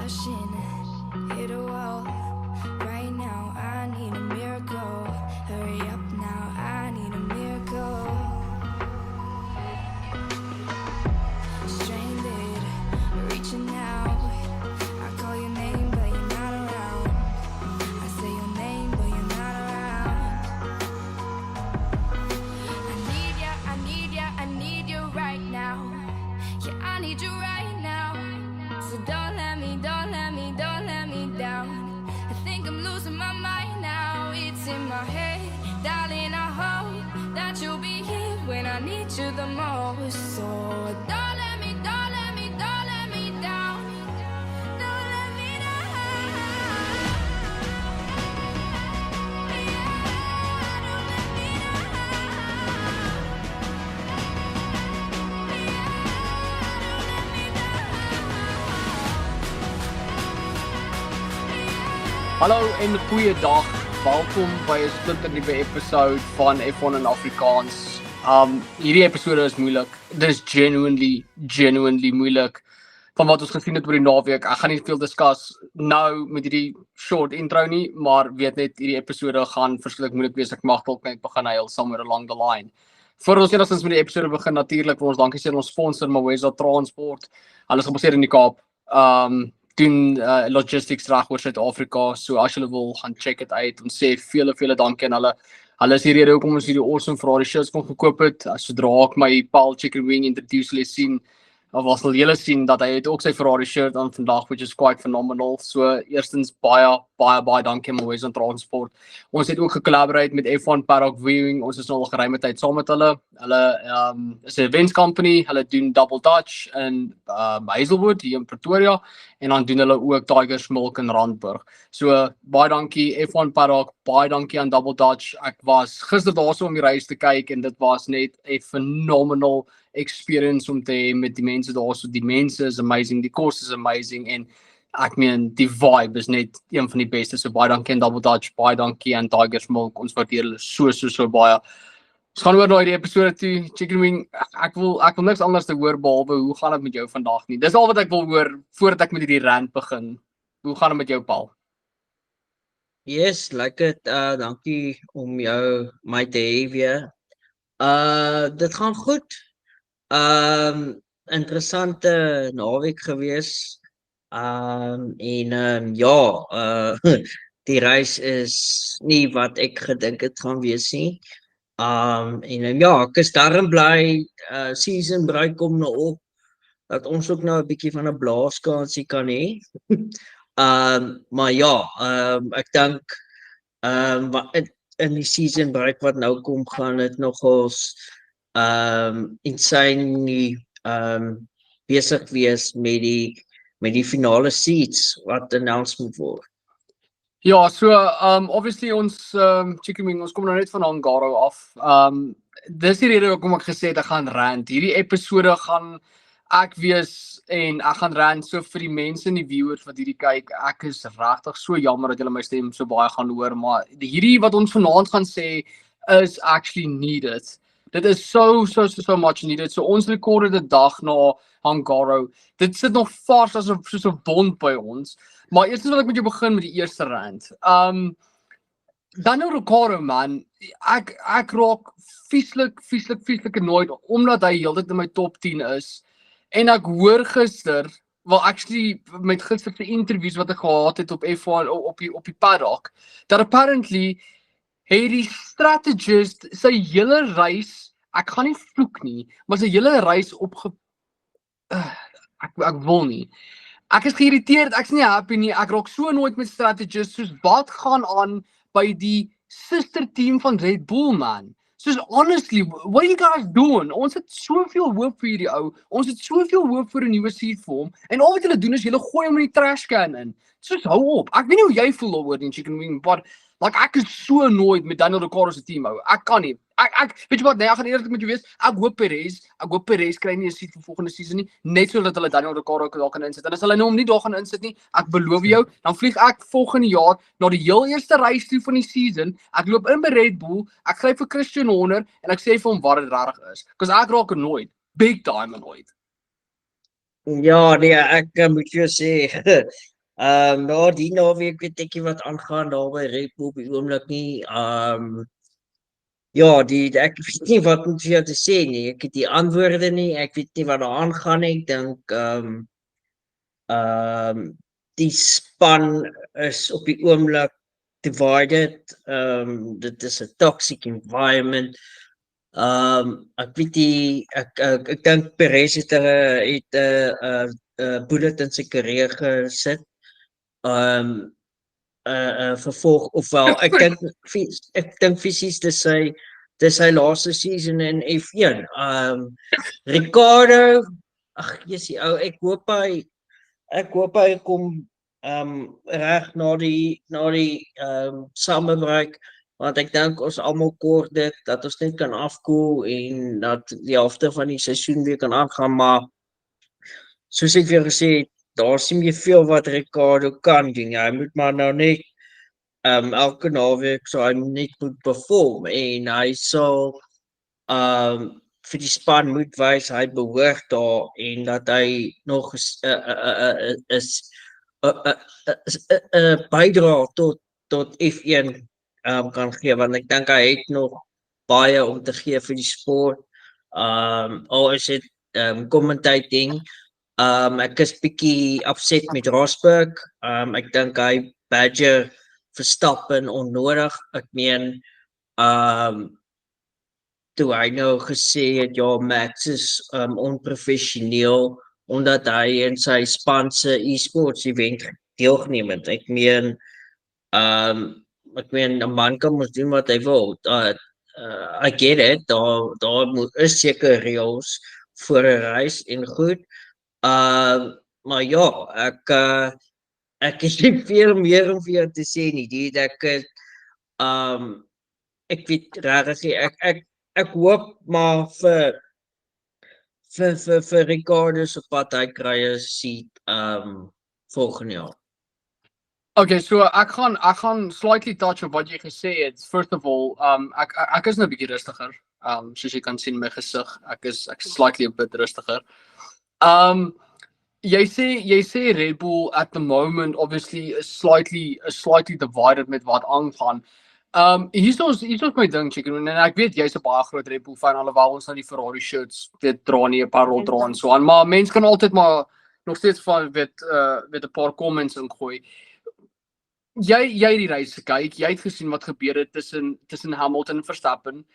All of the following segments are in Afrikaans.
crashing, hit a wall. Right now, I need a miracle. Hurry up now, I need a miracle. Stranded, reaching out. I call your name, but you're not around. I say your name, but you're not around. I need ya, I need ya, I need you right now. Yeah, I need you right now. So don't let me down. I think I'm losing my mind now. It's in my head, darling. I hope that you'll be here when I need you the most. So don't let me down. Don't let me down. Don't let me down. Hallo en goeie dag. Welkom by 'n splinternuwe episode van F1 in Afrikaans. Hierdie episode is moeilik. Dit is genuinely moeilik. Van wat ons gesien het oor die naweek. Ek gaan nie veel discuss nou met hierdie short intro nie, maar weet net hierdie episode gaan verskriklik moeilik wees. Ek mag dalk net begin huil somewhere along the line. Voor ons enigstens met die episode begin, natuurlik wil ons dankie sê aan ons sponsor Mawesa Transport. Hulle is gebaseer in die Kaap. Doen logistics reg oor Suid-Afrika. So as julle wil gaan check it uit. Ons sê vele dankie aan hulle. Hulle is die rede hoekom ons hierdie awesome Ferrari shirts kon gekoop het. Sodra ek my Paul Chicken Wing introduce hulle sien, of was al julle sien dat hy het ook sy Ferrari shirt aan vandag, which is quite phenomenal. So eerstens baie dankie Mawesa Transport. Ons het ook gecollaborate met F1 Paddock Viewing. Ons is nou al geruime tyd saam met hulle. Hulle is 'n events company. Hulle doen Double Dutch in Hazelwood hier in Pretoria en dan doen hulle ook Tigers Milk in Randburg. So baie dankie F1 Paddock, baie dankie aan Double Dutch. Ek was gister daarso om die reis te kyk en dit was net 'n phenomenal experience om te hê met die mense daarso. Die mense is amazing, die kos is amazing en ek meen die vibe is net een van die beste. So baie dankie aan Double Dutch, baie dankie aan Tigers Milk. Ons waardeer hulle so baie. Ons gaan oor na hierdie episode toe. Chicken Wing, ek wil niks anders te hoor behalwe hoe gaan dit met jou vandag nie. Dis al wat ek wil hoor voordat ek met hierdie rant begin. Hoe gaan dit met jou, Paul? Yes, lekker. Dankie om my te hê weer. Dit gaan goed. Interessante naweek gewees. Die reis is nie wat ek gedink het gaan wees nie. Ek is daarom bly season break kom nou op dat ons ook nou 'n bietjie van 'n blaaskansie kan hê. Ek dink in die season break wat nou kom gaan dit nogals insane besig wees met die finale seats wat announced moet word. Ja, so obviously ons Chicken Wing, ons kom nou net van Hangaro af. Dis die rede hoekom ek gesê het ek gaan rant. Hierdie episode gaan ek wees en ek gaan rant so vir die mense en die viewers wat hierdie kyk. Ek is regtig so jammer dat julle my stem so baie gaan hoor, maar hierdie wat ons vanaand gaan sê is actually needed. Dit is so much needed. So ons rekorde die dag na Hangaro. Dit sit nog vars as soos 'n bond by ons. Maar eers wil ek met jou begin met die eerste rant. Daniel Ricciardo man, ek raak vieslik annoyed omdat hy heeltyd in my top 10 is. En ek hoor gister, wel actually met gister se interviews wat ek gehad het op F1 op die paddock, dat apparently het die strategist sy hele reis, ek gaan nie vloek nie, maar sy hele reis ek wil nie. Ek is geïrriteerd, ek is nie happy nie, ek raak so nooit met strategists, soos wat gaan aan by die sister team van Red Bull man. Soos honestly, what are you guys doing? Ons het soveel hoop vir hierdie ou, ons het soveel hoop vir 'n nuwe seat vir hom, en al wat julle doen is julle gooi hom in die trash can in. Soos hou op, ek weet nie hoe jy voel oor die Chicken Wing, but like ek is so annoyed met Daniel Ricciardo se team ou. Ek kan nie. Ek weet jy wat, nee, ek gaan eerlik met jou wees. Ek hoop Perez kry nie 'n seat vir volgende season nie, net sodat hulle Daniel Ricciardo daar kan insit. En as hulle nou hom nie daar gaan insit nie, ek beloof jou, dan vlieg ek volgende jaar na die heel eerste reis toe van die season. Ek loop in by Red Bull, ek gryp vir Christian Horner en ek sê vir hom wat dit regtig is. Because ek raak annoyed, big time annoyed. Ja, nee, ek moet jou sê Ja, die naweek weet ek nie wat aangaan daar by Red Bull op die oomblik nie. Ja, ek weet nie wat om vir jou te sê nie. Ek het die antwoorde nie. Ek weet nie wat daar aangaan nie. Ek dink die span is op die oomblik divided. Dit is 'n toxic environment. Ek weet nie, ek dink Perez het 'n bullet in sy karier gesit. Vervolg ofwel ek dink fisies dis sy laaste season in F1. Ricardo, ag jessie ou, ek hoop hy kom reg na die summerbreak, want ek dink ons almal kort dit dat ons net kan afkoel en dat die helfte van die seisoen weer kan aangaan, maar soos ek vir gesê het, daar's nie meer veel wat Ricardo kan doen. Hy moet maar nou net elke naweek so hy net moet perform en hy sal vir die span moet wys hy behoort daar en dat hy nog bydra tot F1 kan gee, want ek dink hy het nog baie om te gee vir die sport. Al is dit commentating. Ek is bietjie upset met Rosberg. Ek dink hy badger Verstappen onnodig. Ek meen toe hy nou gesê het ja, Max is onprofessioneel omdat hy in sy span se e-sports event deelgeneem het. Ek meen 'n man kan mos doen wat hy wil. I get it. Daar is seker reëls vir 'n reis en goed. Maar ja, ek het nie veel meer om vir jou te sê nie. Ek weet regtig nie. Ek hoop maar vir Ricardo se pad hy kry 'n seat volgende jaar. Okay, so ek gaan slightly touch op wat jy gesê het. First of all, ek is nou 'n bietjie rustiger. Soos jy kan sien my gesig, ek is slightly a bit rustiger. Jy sê Red Bull at the moment obviously is slightly divided met wat aangaan. Hier's my ding, Chicken, en ek weet jy's 'n baie groot Red Bull fan, alhoewel ons nou die Ferrari shirts dit dra nie 'n paar rol dra en so aan, maar mense kan altyd maar nog steeds van weet 'n paar comments ingooi. Jy die reis gekyk, jy het gesien wat gebeur het tussen Hamilton en Verstappen.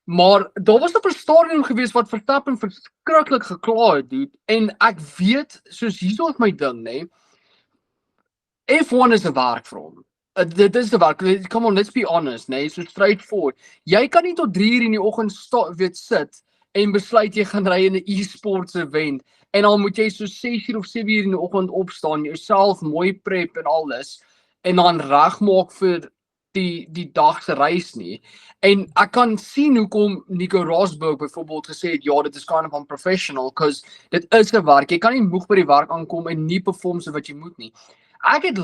Maar daar was op 'n stadium gewees wat Verstappen verskriklik gekla het, dude. En ek weet, soos hierso is my ding, nê. F1 is 'n werk vir hom. Dit is 'n werk. Come on, let's be honest, nê. So straightforward. Jy kan nie tot 3 uur in die oggend sit en besluit jy gaan ry in 'n e-sports event en dan moet jy so 6 uur of 7 uur in die oggend opstaan, jouself mooi prep en alles en dan regmaak vir die dag se reis nie. En ek kan sien hoekom Nico Rosberg byvoorbeeld gesê het ja, dit is kind of unprofessional because dit is 'n werk. Jy kan nie moeg by die werk aankom en nie perform so wat jy moet nie. Ek het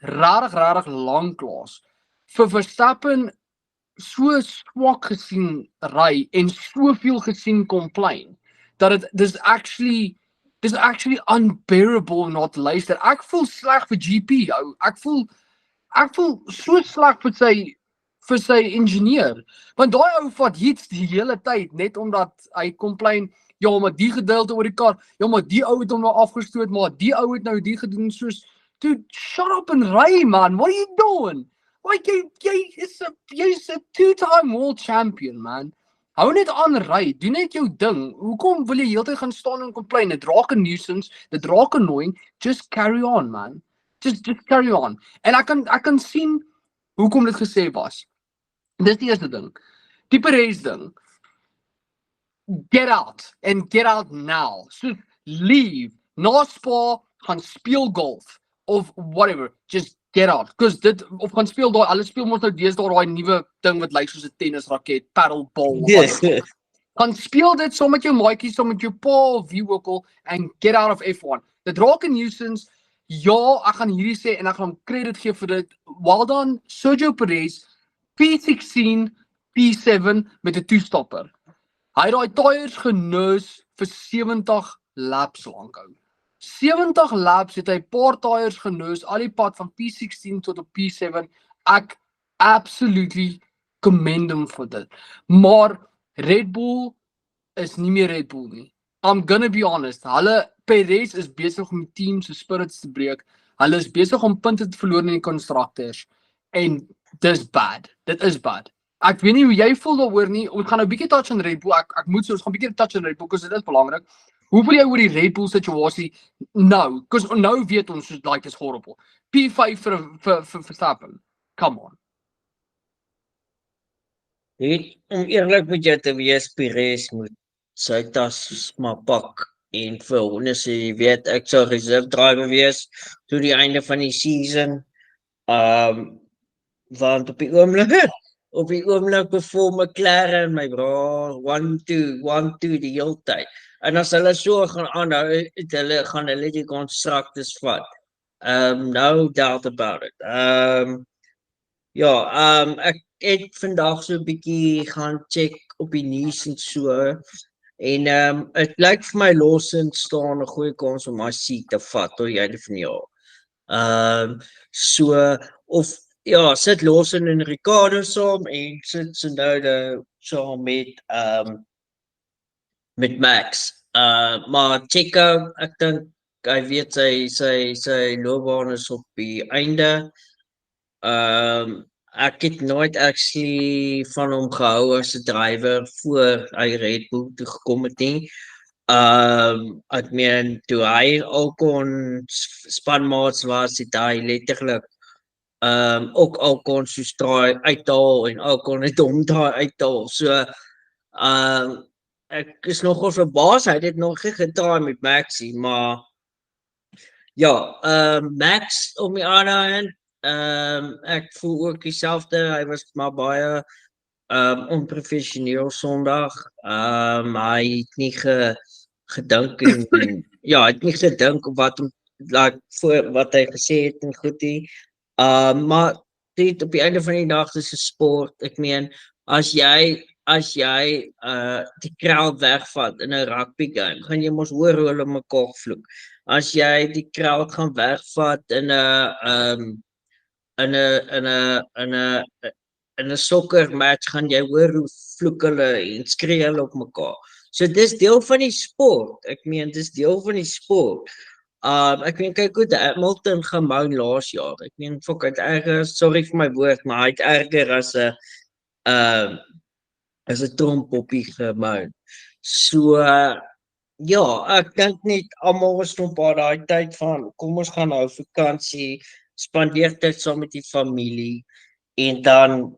regtig lanklaas vir Verstappen so swak gesien ry en soveel gesien complain dat dis actually unbearable not luister. Ek voel sleg vir GP ou. Ek voel so sleg vir sy ingenieur. Want daai ou vat hits die hele tyd net omdat hy complain, ja, maar die gedeelte oor die kar, ja, maar die ou het hom nou afgestoot, maar die ou het nou die gedoen soos, dude, shut up and ry, man. What are you doing? Like jy's 'n 2-time world champion, man. Hou net aan ry, doen net jou ding. Hoekom wil jy heeltyd gaan staan en complain? Dit raak 'n nuisance, dit raak annoying. Just carry on, man. Just carry on. En ek kan sien hoekom dit gesê was. Dis die eerste ding. Die Perez ding. Get out and get out now. So leave. Na Spa gaan speel golf of whatever. Just get out. Because dit of gaan speel daai, hulle speel mos nou deesdae daai nuwe ding wat lyk soos 'n tennisraket, paddleball. Yes. Gaan speel dit saam met jou maatjies, saam met jou pa of wie ook al and get out of F1. Dit raak 'n nuisance. Ja, ek gaan hierdie sê en ek gaan hom credit gee vir dit. Well done, Sergio Perez, P16, P7 met 'n toestopper. Hy het daai tyres genus vir 70 laps lank hou. 70 laps het hy paar tyres genoos, al die pad van P16 tot op P7. Ek absolutely commend hom vir dit. Maar Red Bull is nie meer Red Bull nie. I'm gonna be honest. Perez is besig om die team se spirits te breek. Hulle is besig om punte te verloor in die constructors. En dis bad. Dit is bad. Ek weet nie hoe jy voel daaroor nie. Ons gaan nou 'n bietjie touch on Red Bull. Ek moet so ons gaan 'n bietjie touch on Red Bull, because dit is belangrik. Hoe voel jy oor die Red Bull situasie nou? Because nou weet ons soos like is horrible. P5 vir Verstappen. Come on. Om eerlik met jou te wees, Perez moet sy tas maar pak en vir hom sê, jy weet, ek sou reserve driver wees tot die einde van die season. Want op die oomblik bevoel McLaren, my bro, 1-2 die hele tyd. En as hulle so gaan aanhou, gaan hulle die constructors vat. No doubt about it. Ek het vandag so 'n bietjie gaan check op die nuus en so. En het lyk vir my Lawson staan 'n goeie kans om my seat te vat tot die einde van die jaar. Sit Lawson en Ricardo saam en sit Tsunoda saam met Max. Maar Checo, ek dink hy weet sy loopbaan is op die einde. Ek het nooit actually van hom gehou as 'n driver voor hy Red Bull toe gekom het nie. Ek meen toe hy Ocon spanmaats was, het hy letterlik ook Ocon soos draai uithaal en Ocon het hom draai uithaal. So ek is nogal verbaas, hy het dit nog nie gedraai met Maxie, maar Max om die ander hand, ek voel ook dieselfde, hy was maar baie onprofessioneel Sondag. Hy het nie gedink en hy het nie gedink op wat hy gesê het en goed nie. Maar dit op die einde van die dag is 'n sport. Ek meen, as jy die crowd wegvat in 'n rugby game, gaan jy mos hoor hoe hulle mekaar vloek. As jy die crowd gaan wegvat in 'n soccer match, gaan jy hoor hoe vloek hulle en skree hulle op mekaar. So dis deel van die sport. Ek meen, dis deel van die sport. Ek meen, kyk hoe Hamilton gemoun laas jaar. Ek meen, fok, het erger, sorry vir my woord, maar hy het erger as 'n trompoppie gemoun. So, ek dink net almal is nog op daai tyd van, kom ons gaan nou vakansie, spandeer tyd saam met die familie, en dan,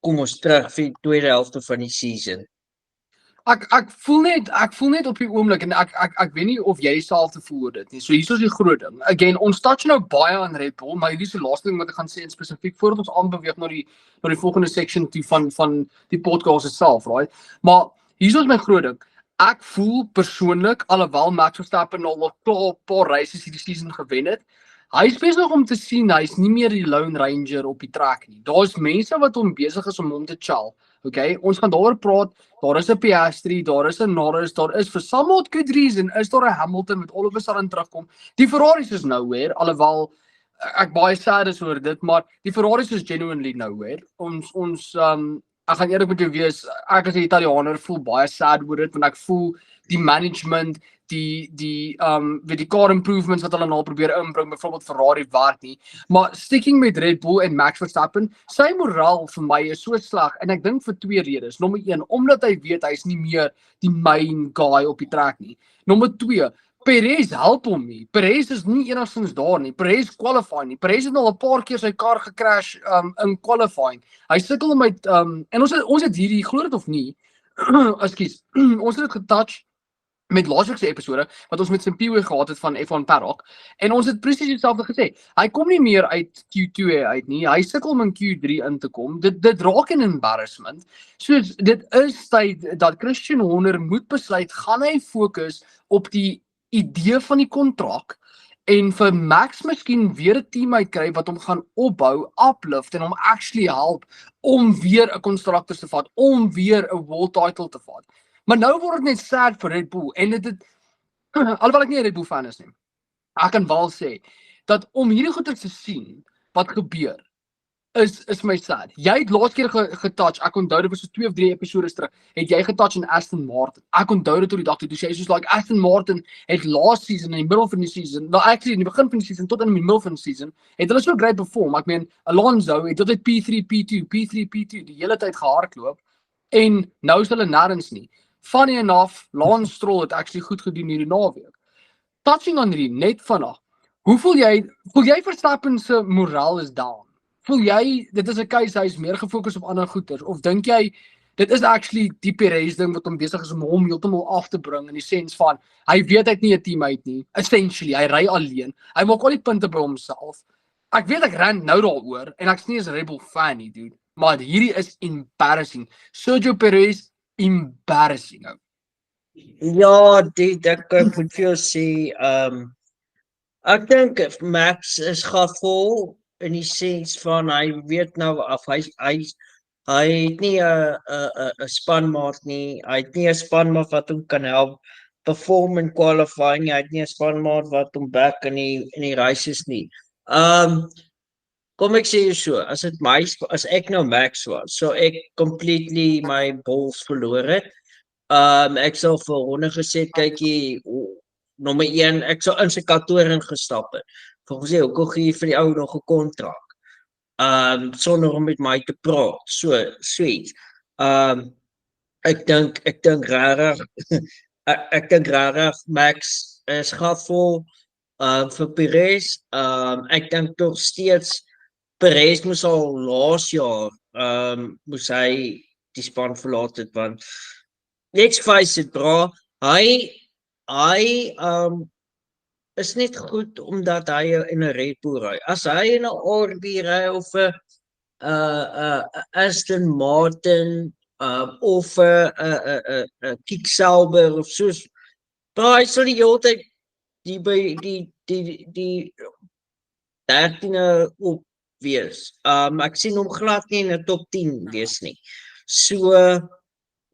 kom ons terug vir die tweede helfte van die season. Ek voel net op die oomblik, en ek weet nie of jy dieselfde voel oor dit nie. So hier is die groot ding. Again, ons touch nou baie aan Red Bull, maar hierdie is die laaste ding wat ek gaan sê, en spesifiek voordat ons aanbeweeg na die volgende section toe van die podcast self, right? Maar hier is my groot ding. Ek voel persoonlik, alhoewel Max Verstappen al 'n paar races hierdie season gewen het, hy is besig om te sien, hy is nie meer die Lone Ranger op die trek nie. Daar is mense wat hom besig is om hom te chill. Okay, ons gaan daaroor praat. Daar is 'n Piastri, daar is 'n Norris, daar is vir some odd good reason is daar 'n Hamilton met all of a sudden terugkom. Die Ferraris is nowhere, alhoewel ek baie sad is oor dit, maar die Ferraris is genuinely nowhere. Ek gaan eerlik met jou wees, ek as 'n Italianer voel baie sad oor dit, want ek voel die management, die car improvements wat hulle nou probeer inbring, byvoorbeeld Ferrari werk nie. Maar sticking met Red Bull en Max Verstappen, sy moraal vir my is so sleg, en ek dink vir 2 redes. Nommer 1, omdat hy weet hy is nie meer die main guy op die trek nie. Nommer 2, Perez help hom nie. Perez is nie enigstens daar nie. Perez qualify nie. Perez het al 'n paar keer sy kar gecrash in qualifying. Hy sukkel met en ons het hierdie, glo dit of nie, ekskuus, ons het dit getouch met laasweek se episode wat ons met Simpiwe gehad het van F1 Paddock, en ons het presies dieselfde gesê. Hy kom nie meer uit Q2 uit nie. Hy sukkel om in Q3 in te kom. Dit raak 'n embarrassment. So dit is tyd dat Christian Horner moet besluit, gaan hy fokus op die idee van die kontrak en vir Max miskien weer 'n team uitkry wat hom gaan opbou, uplift en hom actually help om weer 'n constructors te vat, om weer 'n world title te vat. Maar nou word dit net sad vir Red Bull, en alhoewel ek nie 'n Red Bull fan is nie. Ek kan wel sê dat om hierdie goeie te sien wat gebeur is my sad. Jy het laas keer getouch. Ek onthou dit was so 2 of 3 episodes terug. Het jy getouch in Aston Martin? Ek onthou dit tot die dag toe. Jy sê soos like Aston Martin het last season in die middel van die season, nou actually in die begin van die season tot in die middel van die season, het hulle so great perform. Ek meen Alonso het tot P3, P2 die hele tyd gehardloop en nou is hulle nêrens nie. Funny enough, Lance Stroll het actually goed gedoen hierdie naweek. Touching on hierdie net vanaand. Hoe voel jy Verstappen se moraal is down? Voel jy dit is 'n case hy is meer gefokus op ander goeters of dink jy dit is actually die Perez ding wat hom besig is om hom heeltemal af te bring in die sens van hy weet hy het nie 'n teammate nie. Essentially, hy ry alleen. Hy maak al die punte by homself. Ek weet ek rant nou daaroor en ek's nie 'n Red Bull fan nie, dude, maar hierdie is embarrassing. Sergio Perez embarrassing. Ja, ek moet vir jou sê, ek dink Max is gevol in die sens van hy weet nou af hy het nie 'n spanmaat nie. Hy het nie 'n spanmaat wat hom kan help perform in qualifying. Hy het nie 'n spanmaat wat hom back in die races nie. Kom ek sê so, as ek nou Max was, so ek completely my balls verloor het. Ek sal vir honde gesê kykie, nommer 1, ek sou in sy kantoor ingestap het. Volgens sê hoekom gee jy vir die ou nog 'n kontrak? Sonder om met my te praat. So sweet. Ek dink regtig ek dink regtig Max is gevol vir Perez. Ek dink tog steeds Perez moes al laas jaar moes hy die span verlaat het want let's face it, bro, hy is net goed omdat hy in 'n Red Bull ry. As hy in 'n RB ry of 'n Aston Martin of 'n Kick Sauber of soos, bro, hy sal die hele tyd die 13e op wees. Ek sien hom glad nie in 'n top 10 wees nie. So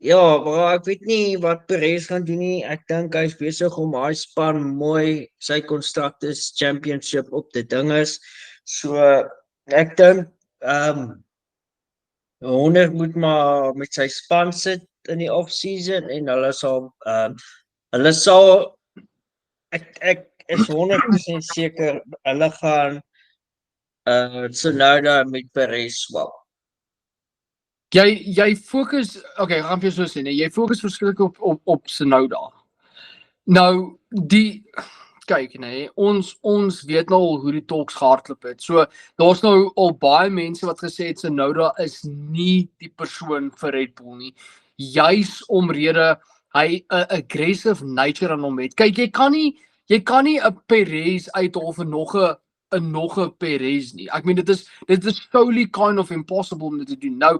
ja, maar ek weet nie wat Perez gaan doen nie. Ek dink hy's besig om hy span mooi sy Constructors Championship op te ding is. So ek dink Horner moet maar met sy span sit in die off-season en hulle sal ek is 100% seker hulle gaan Tsunoda met Perez swap. Jy fokus, okay, gaan vir jou so sê, nee, jy fokus verskriklik op Tsunoda. Nou kyk nee, ons weet nou al hoe die talks gehardloop het. So daar's nou al baie mense wat gesê het Tsunoda is nie die persoon vir Red Bull nie. Juis omrede hy 'n aggressive nature aan hom het. Kyk, jy kan nie 'n Perez uithaal vir nog 'n Perez nie. Ek meen dit is solely kind of impossible om dit te doen. Nou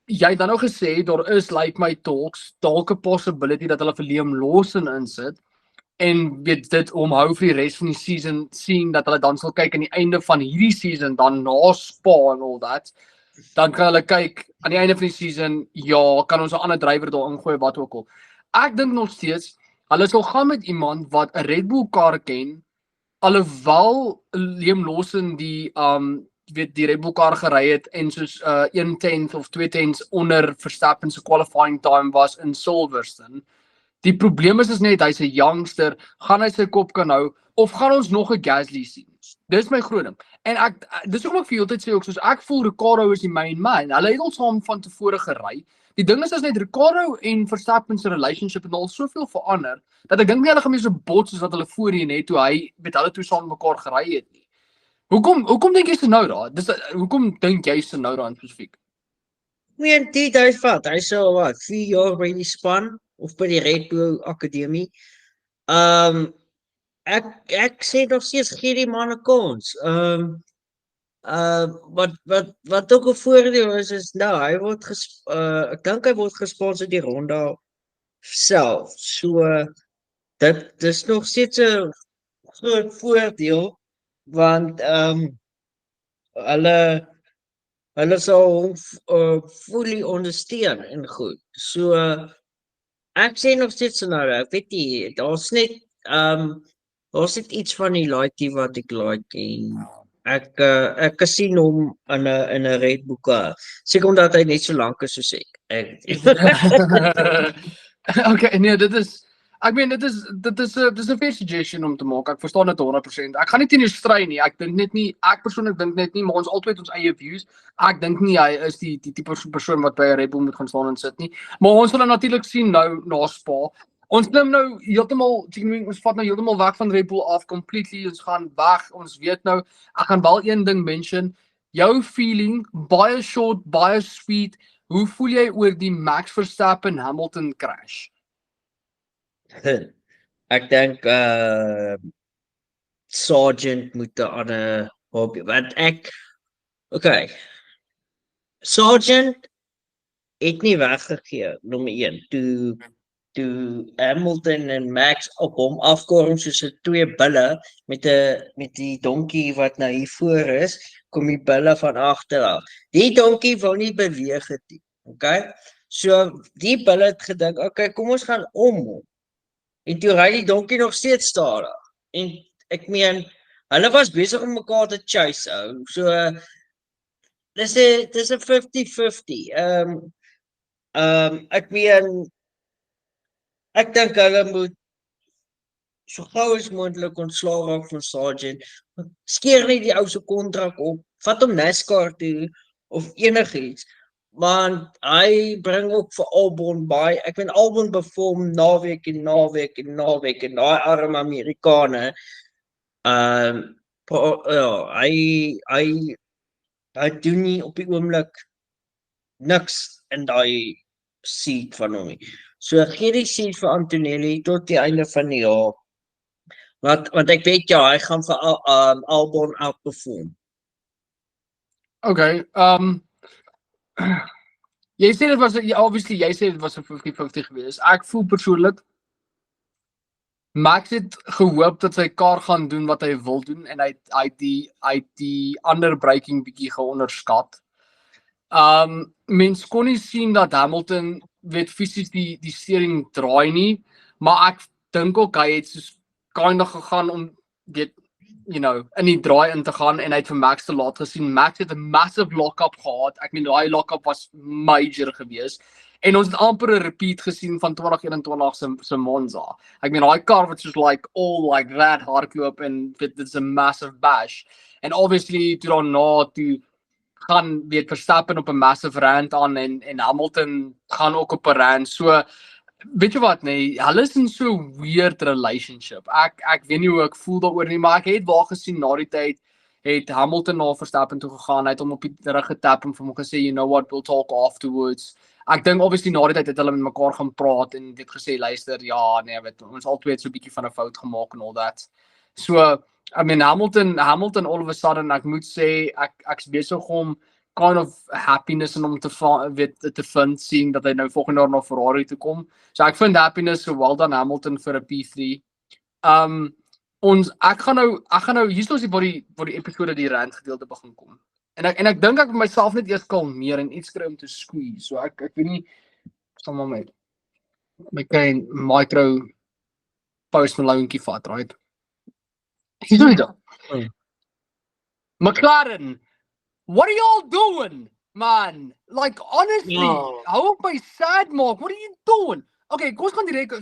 jy het dan nou gesê daar is like my talks dalk 'n possibility dat hulle vir Liam Lawson insit en weet dit omhou vir die res van die season, sien dat hulle dan sal kyk aan die einde van hierdie season dan na Spa en all that. Dan kan hulle kyk aan die einde van die season, ja, kan ons 'n ander drywer daar ingooi wat ook al. Ek dink nog steeds hulle sal gaan met iemand wat 'n Red Bull kar ken, alhoewel Liam Lawson die Red Bull kar gery het en soos 1/10 of 2/10 onder Verstappen se qualifying time was in Silverstone. Die probleem is net hy's 'n youngster, gaan hy sy kop kan hou of gaan ons nog 'n Gasly sien? Dis my groot ding. En dis hoekom ek vir altyd sê ook soos ek voel Ricciardo is die main man. Hulle het al saam van tevore gery. Die ding is net Ricciardo en Verstappen se relationship het al soveel verander dat ek dink nie hulle gaan meer so bots soos wat hulle voorheen het toe hy met hulle toe saam mekaar gery het nie. Hoekom dink jy Tsunoda? Hoekom dink jy Tsunoda in spesifiek? Meen dit hy vat. Hy sou wat 4 jaar by die span of by die Red Bull Akademie. Ek sê nog steeds gee die man 'n kans. Wat ook 'n voordeel is nou hy word ek dink hy word gesponsor deur Honda self. So dit is nog steeds 'n groot voordeel want hulle sal hom fully ondersteun en goed. So ek sê nog steeds nou, ek weet nie, daar's net daar's net iets van die laaitjie wat ek like en ek sien hom in 'n Red Bull kar. Seker omdat hy net so lank is soos ek. Okay, nee, ek meen dit is 'n fair suggestion om te maak. Ek verstaan dit 100%. Ek gaan nie teen jou stry nie. Ek persoonlik dink net nie, maar ons altyd ons eie views. Ek dink nie hy is die tipe persoon wat by 'n Red Bull moet gaan staan en sit nie. Maar ons sal natuurlik sien nou na Spa. Ons klim nou heeltemal, ons vat nou heeltemal weg van Red Bull af completely. Ons gaan weg. Ons weet nou, ek gaan wel een ding mention. Jou feeling, baie short, baie sweet. Hoe voel jy oor die Max Verstappen Hamilton crash? Ek dink Sargent moet 'n ander hobby, want okay. Sargent het nie weggegee nommer 1 toe Hamilton en Max op hom afkom soos 'n twee bulle met die donkie wat nou hier voor is, kom die bulle van agter af. Die donkie wou nie beweeg het nie. Okay? So die bulle het gedink, okay, kom ons gaan om hom. En toe ry die donkie nog steeds stadig. En ek meen, hulle was besig om mekaar te chase ou. So dis 'n 50-50. Ek meen ek dink hulle moet so gou as moontlik ontslae raak van Sargent. Skeer net die ou se kontrak op. Vat hom NASCAR toe of enigiets. Want hy bring ook vir Albon baie. Ek meen Albon perform naweek en daai arme Amerikaner. Hy doen nie op die oomblik niks in daai seat van hom nie. So gee die seat vir Antonelli tot die einde van die jaar. Want ek weet hy gaan vir Albon outperform. Okay, jy sê dit was obviously jy sê dit was 'n 50-50 geweest. Ek voel persoonlik Max het gehoop dat sy kar gaan doen wat hy wil doen en hy het die ander braking bietjie geonderskat. Mens kon nie sien dat Hamilton fisies die steering draai nie, maar ek dink ook hy het soos kinda gegaan om in die draai in te gaan en hy het vir Max te laat gesien. Max het 'n massive lock-up gehad. Ek meen daai lock-up was major geweest. En ons het amper 'n repeat gesien van 2021 se Monza. Ek meen daai kar wat soos all like that hardloop en it's a massive bash. En obviously toe gaan Verstappen op 'n massive rant aan en Hamilton gaan ook op 'n rant. So weet jy wat nee, hulle is in so 'n weird relationship. Ek weet nie hoe ek voel daaroor nie, maar ek het wel gesien na die tyd het Hamilton na Verstappen toe gegaan, hy het hom op die rug getap en vir hom gesê, you know what, we'll talk afterwards. Ek dink obviously na die tyd het hulle met mekaar gaan praat en het gesê, luister, ja, nee, ons albei het so 'n bietjie van 'n fout gemaak en al that. So, I mean Hamilton all of a sudden, ek moet sê ek's besig om kind of happiness in hom te vind, sien dat hy nou volgende jaar na Ferrari toe kom. So ek vind happiness, so well done Hamilton vir 'n P3. Ek gaan nou hier is waar die episode die rant gedeelte begin kom. En ek dink ek vir myself net eers kalmeer en iets kry om te squeeze. So ek weet nie sal maar my klein micro post Malonekie vat, right? Hier is dit. McLaren, what are y'all doing, man? Like, honestly, hou op my sad maak. What are you doing? Okay, kom ons gaan direk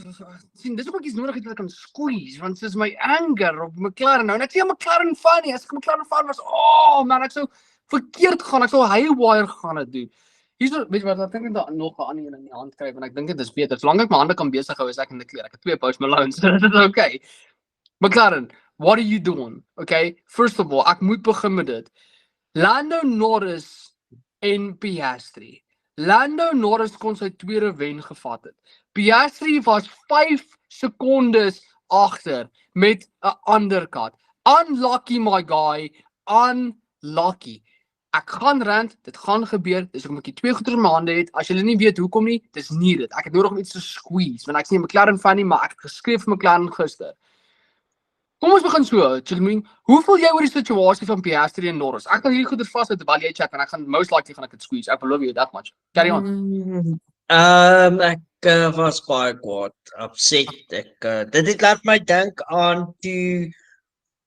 sien, dis ook ek iets nodig het wat ek kan squeeze, want dis my anger op McLaren nou. En ek sê McLaren fan nie, as ek McLaren fan was, man, ek sou verkeerd gaan, ek sou haywire gaan het doen. Hierso, weet jy wat, ek dink dat nog 'n ander een in die hand kry, want ek dink dit is beter. Solank ek my hande kan besig hou, is ek in die kleur. Ek het 2 Post Malones, so dit is okay. McLaren, what are you doing? Okay, first of all, ek moet begin met dit. Lando Norris en Piastri. Lando Norris kon sy tweede wen gevat het. Piastri was 5 sekondes agter met 'n undercut. Unlucky my guy, unlucky. Ek gaan rant, dit gaan gebeur, dis hoekom ek die 2 goeie in my hande het. As julle nie weet hoekom nie, dis nie dit. Ek het nodig om iets te squeeze, want ek's nie 'n McLaren fan nie, maar ek het geskryf vir McLaren gister. Kom ons begin so, Chilming. Hoe voel jy oor die situasie van Piastri en Norris? Ek gaan hierdie goeie vashou terwyl jy chat en ek gaan most likely gaan ek dit squeeze. Ek beloof jou that much. Carry on. was baie kwaad, upset. Dit het laat my dink aan toe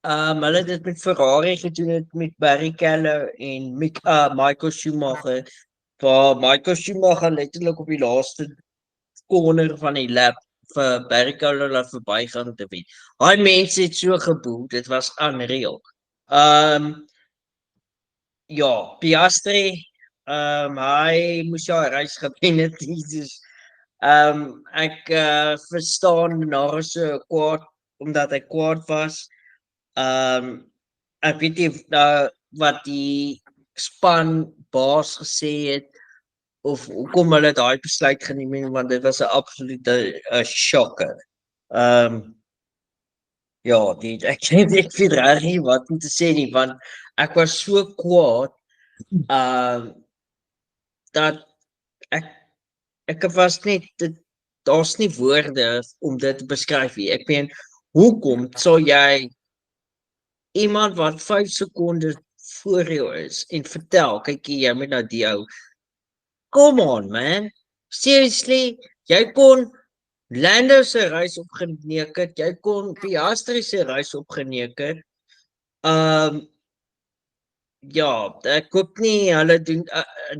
hulle het dit met Ferrari gedoen het met Barrichello en Michael Schumacher, waar Michael Schumacher letterlik op die laaste corner van die lap vir Barrichello laat verbygaan om te wen. Daai mense het so geboel, dit was unreal. Ja, Piastri, hy moes ja reis gewen het, Jesus. Ek verstaan nou so kwaad omdat hy kwaad was. Ek weet nie wat die spanbaas gesê het of hoekom hulle daai besluit geneem het, want dit was 'n absolute shocker. Ja, ek weet regtig nie wat om te sê nie, want ek was so kwaad dat ek was net daar's nie woorde om dit te beskryf nie. Ek meen, hoekom sal jy iemand wat 5 sekondes voor jou is en vertel, kyk jy moet nou die ou. Come on man. Seriously, jy kon Lando se reis opgeneek het, jy kon Piastri se reis opgeneek het. Ja, ek koop nie hulle doen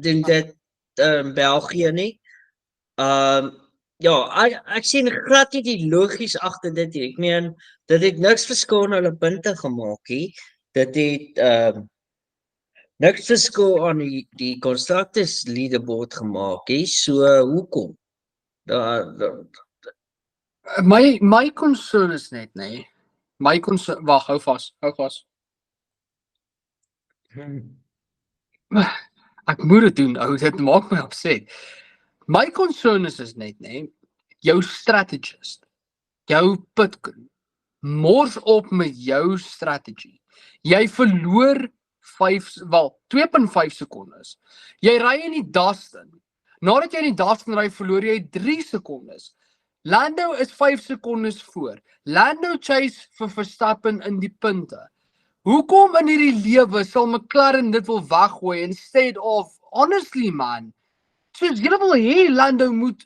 dit in België nie. Ja, ek sien glad nie die logies agter dit nie. Ek meen, dit het niks verskil aan hulle punte gemaak nie. Dit het niks verskil aan die constructors leaderboard gemaak nie. So hoekom? My concern is net, nee. My concern, wag, hou vas. Ek moet dit doen, ou, dit maak my upset. My concern is net, nee, jou strategist, jou Pitcoin, mors op met jou strategy. Jy verloor 2.5 sekondes. Jy ry in die Dustin. Nadat jy in die Dustin ry, verloor jy 3 sekondes. Lando is 5 sekondes voor. Lando chase vir Verstappen in die punte. Hoekom in hierdie lewe sal McLaren dit wil weggooi instead of, honestly man, soos julle wil hê Lando moet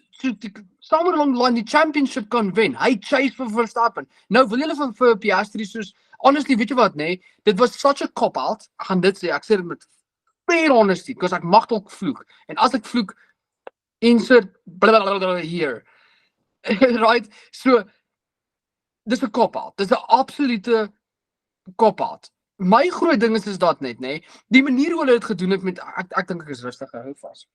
somewhere along the line die championship kan wen. Hy chase vir Verstappen. Nou wil julle vir Piastri soos, honestly, weet jy wat, nee, dit was such a cop-out. Ek gaan dit sê, ek sê dit met fair honesty, because ek mag dalk vloek. En as ek vloek, insert blablabla here. Right? So, dis 'n cop-out. Dis 'n absolute cop-out. My groot ding is dat net, nee, die manier hoe hulle dit gedoen het met, ek dink ek is rustig, hou vas.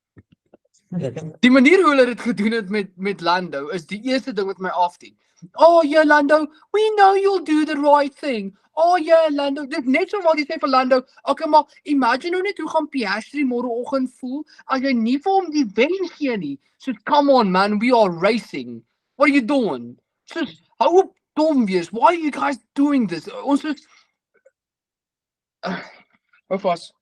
Die manier hoe hulle dit gedoen het met Lando is die eerste ding wat my afdien. Oh yeah, Lando, we know you'll do the right thing. Oh yeah, Lando, dit net so wat jy sê vir Lando. Okay, maar imagine nou net hoe gaan Piastri môreoggend voel as jy nie vir hom die wen gee nie. So come on man, we are racing. What are you doing? So hou op dom wees. Why are you guys doing this? Ons is hou vas.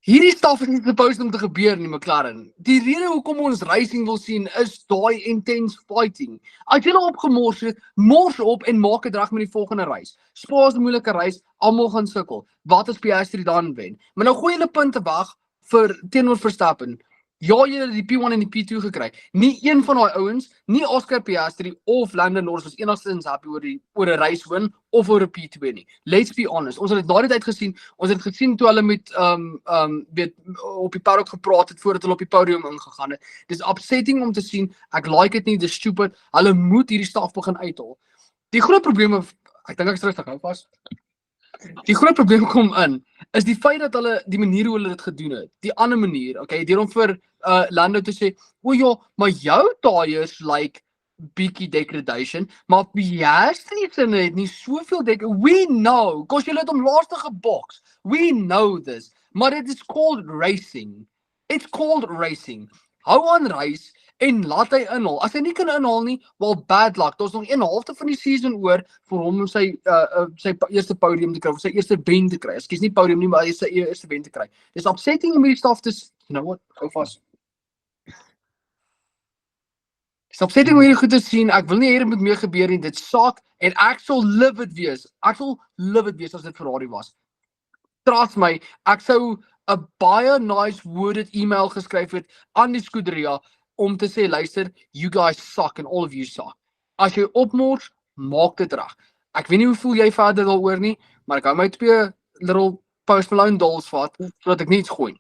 Hierdie stuff is nie supposed om te gebeur in die McLaren. Die rede hoekom ons racing wil sien is daai intense fighting. As jy opgemors het, mors op en maak dit reg met die volgende race. Spa is 'n moeilike race, almal gaan sukkel. Wat as Piastri dan wen? Maar nou gooi hulle punte weg vir teenoor Verstappen. Ja, jy het die P1 en die P2 gekry. Nie een van daai ouens, nie Oscar Piastri of Lando Norris was enigstens happy oor 'n race win of oor 'n P2 nie. Let's be honest. Ons het dit daardie tyd gesien. Ons het gesien toe hulle met weet op die paddock gepraat het voordat hulle op die podium ingegaan het. Dis upsetting om te sien. Ek like dit nie, dis stupid. Hulle moet hierdie staf begin uithaal. Die groot probleem, ek dink ek is rustig, hou vas. Die groot probleem kom in, is die feit dat hulle, die manier hoe hulle dit gedoen het, die ander manier, okay, deur om vir Lando te sê, o ja, maar jou tyres like bietjie degradation, maar Piastri se het nie soveel we know, cause jy het hom laaste geboks, we know this, maar it is called racing, it's called racing, hou aan race, en laat hy inhaal. As hy nie kan inhaal nie, wel bad luck. Daar's nog 1/2 van die season oor vir hom om sy eerste podium te kry, of sy eerste wen te kry. Ekskuus, nie podium nie, maar sy eerste wen te kry. Dis upsetting om hierdie stuff te, you know what, hou vas. Dis upsetting om hierdie goed te sien. Ek wil nie hier met meer gebeur nie. Dit saak en ek sal livid wees. Ek sal livid wees as dit Ferrari was. Trust my, ek sou 'n baie nice worded email geskryf het aan die Scuderia om te sê luister, you guys suck and all of you suck. As jy opmors, maak dit reg. Ek weet nie hoe voel jy verder daaroor nie, maar ek hou my 2 little Post Malone dolls vat sodat ek niets gooi.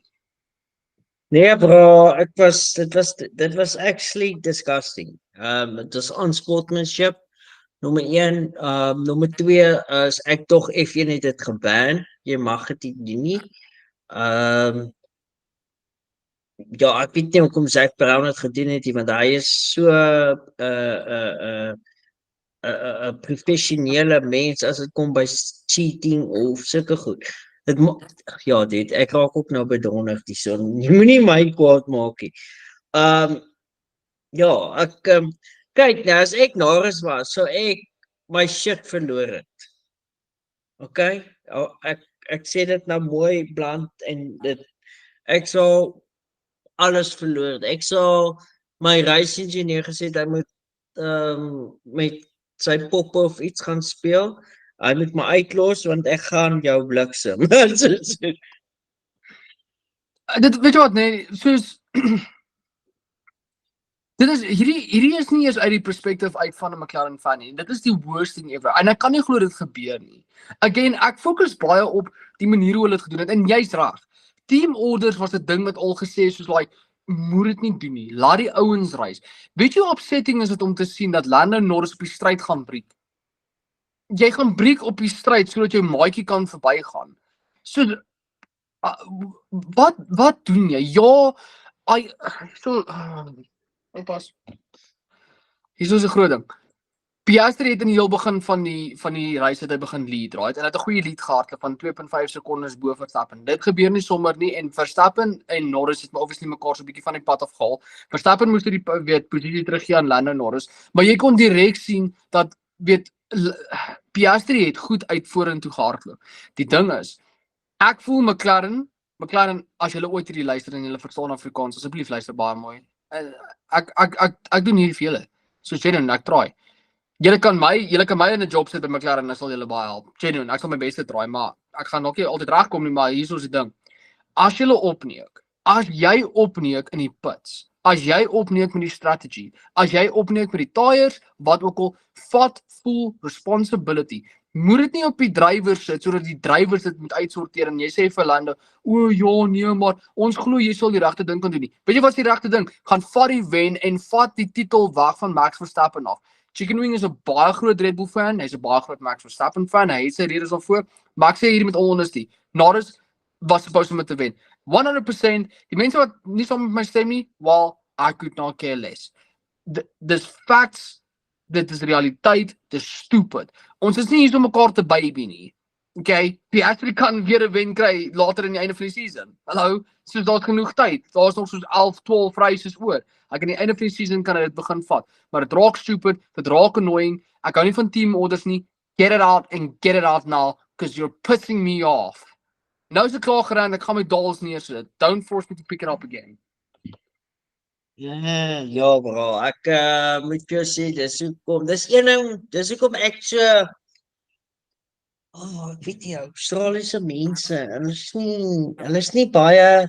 Nee bro, dit was actually disgusting. It was unsportsmanship. Nommer 1, nommer 2 is ek tog F1 het dit geban. Jy mag dit nie doen nie. Ja, ek weet nie hoekom Zac Brown het gedoen het nie, want hy is so 'n professionele mens as dit kom by cheating of sulke goed. Ja, dit ek raak ook nou bedonder hierso. Jy moenie my kwaad maak nie. Ja, ek kyk nou as ek Norris was, sou ek my shit verloor het. Okay? Ek sê dit nou mooi bland en ek sou alles verloor het. Ek sou my reisingenieur gesê hy moet met sy pop of iets gaan speel. Hy moet my uitlos want ek gaan jou bliksem. Dit weet jy wat nee, soos dit is hierdie is nie eens uit die perspective uit van 'n McLaren fan nie. Dit is die worst thing ever. En ek kan nie glo dit gebeur nie. Again, ek fokus baie op die manier hoe hulle dit gedoen het en jy's reg. Team orders was 'n ding wat al gesê soos like moet dit nie doen nie. Laat die ouens reis. Weet jy hoe upsetting is dit om te sien dat Lando Norris op die stryd gaan breek? Jy gaan breek op die stryd sodat jou maatjie kan verbygaan. So wat doen jy? Ja, pas. Hier is 'n groot ding. Piastri het in die heel begin van die reis het hy begin lead, right? En hy het 'n goeie lead gehardloop van 2.5 sekondes bo Verstappen. Dit gebeur nie sommer nie en Verstappen en Norris het obviously mekaar so 'n bietjie van die pad afgehaal. Verstappen moes die posisie teruggee aan Lando Norris, maar jy kon direk sien dat Piastri het goed uit vorentoe gehardloop. Die ding is, ek voel McLaren, as julle ooit hierdie luister en julle verstaan Afrikaans, asseblief luister baie mooi. Ek doen hier vir julle. So genuine, ek try. Julle kan my in 'n job sit by McLaren en ek sal julle baie help. Genuine, ek sal my bes te try, maar ek gaan nog nie altyd regkom nie, maar hier is die ding. As jy opneek in die pits, as jy opneek met die strategy, as jy opneek met die tyres, wat ook al, vat full responsibility. Moet dit nie op die drywer sit sodat die drywers dit moet uitsorteer en jy sê vir Lando, o ja nee, maar ons glo jy sal die regte ding kan doen nie. Weet jy wat is die regte ding? Gaan vat die wen en vat die titel weg van Max Verstappen af. Chicken Wing is 'n baie groot Red Bull fan, hy's 'n baie groot Max Verstappen fan, hy het sy redes daarvoor, maar ek sê hier met all honesty, Norris was supposed om te wen. 100%, die mense wat nie saam met my stem nie, well, I could not care less. Dis facts, dit is realiteit, dis stupid. Ons is nie hier om mekaar te baby nie. Okay, Piastri kan weer 'n wen kry later in die einde van die season. Hallo, soos daar's genoeg tyd. Daar's nog soos 11, 12 races oor. Ek aan die einde van die season kan dit begin vat. Maar dit raak stupid, dit raak annoying. Ek hou nie van team orders nie. Get it out and get it out now because you're pissing me off. Nou is dit klaar geran, ek gaan my dolls neersit. Don't force me to pick it up again. Ja bro, ek moet jou sê dis hoekom ek so ek weet nie, Australiese mense, hulle is nie baie